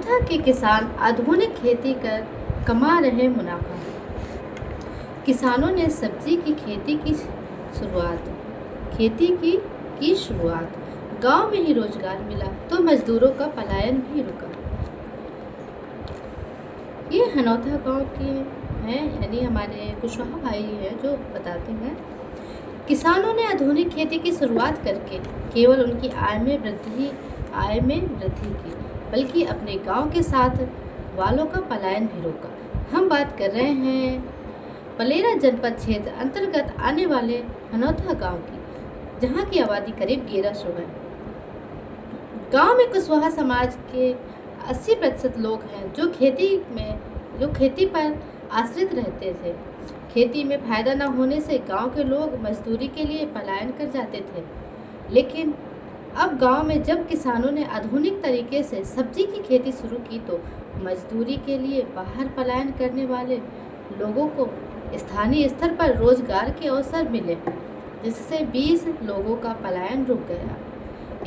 हनौता के किसान आधुनिक खेती कर कमा रहे मुनाफा। किसानों ने सब्जी की खेती की शुरुआत गांव में ही रोजगार मिला तो मजदूरों का पलायन भी रुका। ये हनौता गांव के हैं, यानी हमारे कुशवाहा भाई हैं, जो बताते हैं किसानों ने आधुनिक खेती की शुरुआत करके केवल उनकी आय में वृद्धि की, बल्कि अपने गांव के साथ वालों का पलायन भी रोका। हम बात कर रहे हैं पलेरा जनपद क्षेत्र अंतर्गत आने वाले हनौता गांव की, जहां की आबादी करीब 1100 है। गांव में कुशवाहा समाज के 80% लोग हैं जो खेती पर आश्रित रहते थे। खेती में फायदा न होने से गांव के लोग मजदूरी के लिए पलायन कर जाते थे। लेकिन अब गांव में जब किसानों ने आधुनिक तरीके से सब्जी की खेती शुरू की तो मजदूरी के लिए बाहर पलायन करने वाले लोगों को स्थानीय स्तर पर रोजगार के अवसर मिले, जिससे 20 लोगों का पलायन रुक गया।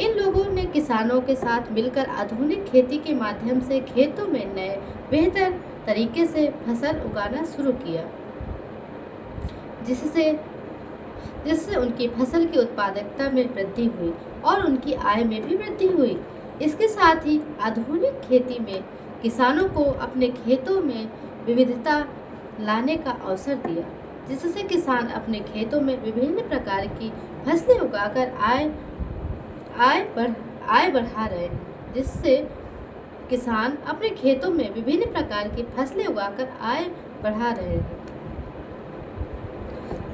इन लोगों ने किसानों के साथ मिलकर आधुनिक खेती के माध्यम से खेतों में नए बेहतर तरीके से फसल उगाना शुरू किया, जिससे उनकी फसल की उत्पादकता में वृद्धि हुई और उनकी आय में भी वृद्धि हुई। इसके साथ ही आधुनिक खेती में किसानों को अपने खेतों में विविधता लाने का अवसर दिया, जिससे किसान अपने खेतों में विभिन्न प्रकार की फसलें उगाकर आय बढ़ा रहे हैं, जिससे किसान अपने खेतों में विभिन्न प्रकार की फसलें उगाकर आय बढ़ा रहे हैं।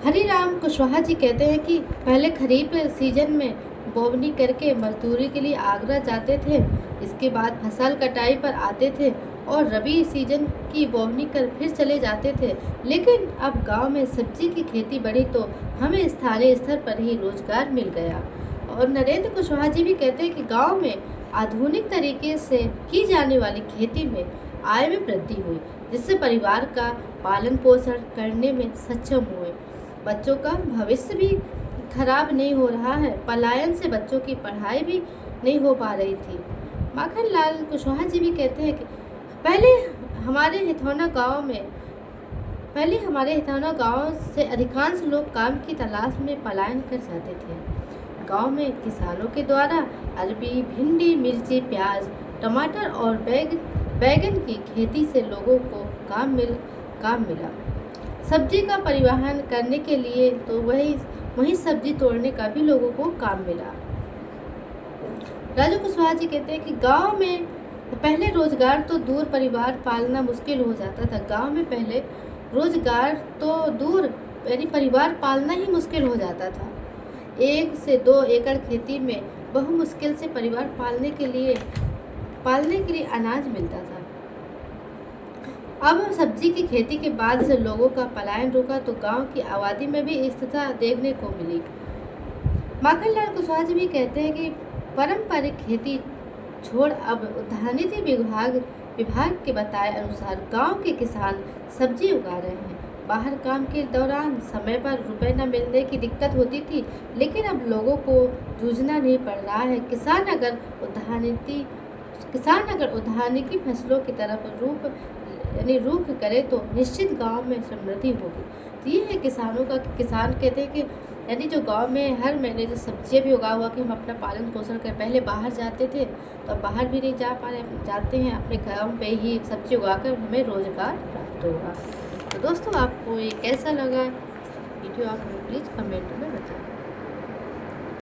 हरिराम कुशवाहा जी कहते हैं कि पहले खरीफ सीजन में बोवनी करके मजदूरी के लिए आगरा जाते थे, इसके बाद फसल कटाई पर आते थे और रबी सीजन की बोवनी कर फिर चले जाते थे। लेकिन अब गांव में सब्जी की खेती बढ़ी तो हमें स्थानीय स्तर पर ही रोजगार मिल गया। और नरेंद्र कुशवाहा जी भी कहते हैं कि गांव में आधुनिक तरीके से की जाने वाली खेती में आय में वृद्धि हुई, जिससे परिवार का पालन पोषण करने में सक्षम हुए। बच्चों का भविष्य भी खराब नहीं हो रहा है। पलायन से बच्चों की पढ़ाई भी नहीं हो पा रही थी। माखनलाल कुशवाहा जी भी कहते हैं कि पहले हमारे हिथौना गांव से अधिकांश लोग काम की तलाश में पलायन कर जाते थे। गांव में किसानों के द्वारा अरबी, भिंडी, मिर्ची, प्याज, टमाटर और बैगन की खेती से लोगों को काम मिला। सब्जी का परिवहन करने के लिए तो वही सब्जी तोड़ने का भी लोगों को काम मिला। राजू कुशवाहा जी कहते हैं कि गांव में पहले रोजगार तो दूर, परिवार पालना मुश्किल हो जाता था। गांव में पहले रोजगार तो दूर, यानी परिवार पालना ही मुश्किल हो जाता था। 1 से 2 एकड़ खेती में बहु मुश्किल से परिवार पालने के लिए अनाज मिलता था। अब सब्जी की खेती के बाद से लोगों का पलायन रुका तो गांव की आबादी में भी स्थिरता देखने को मिली। माखनलाल कुशवाहा जी भी कहते हैं कि पारंपरिक खेती छोड़ अब उद्यानिकी विभाग के बताए अनुसार गांव के किसान सब्जी उगा रहे हैं। बाहर काम के दौरान समय पर रुपए न मिलने की दिक्कत होती थी, लेकिन अब लोगों को जूझना नहीं पड़ रहा है। किसान अगर उद्यानिकी फसलों की तरफ रुख करे तो निश्चित गांव में समृद्धि होगी। तो ये है किसानों का। किसान कहते हैं कि यानी जो गांव में हर महीने जो सब्जियां भी उगा हुआ कि हम अपना पालन पोषण कर, पहले बाहर जाते थे तो अब बाहर भी नहीं जा पा रहे, जाते हैं अपने गांव पे ही सब्जी उगाकर हमें रोजगार प्राप्त होगा। तो दोस्तों, आपको ये कैसा लगा वीडियो, आप हमें प्लीज़ कमेंट में बताएं।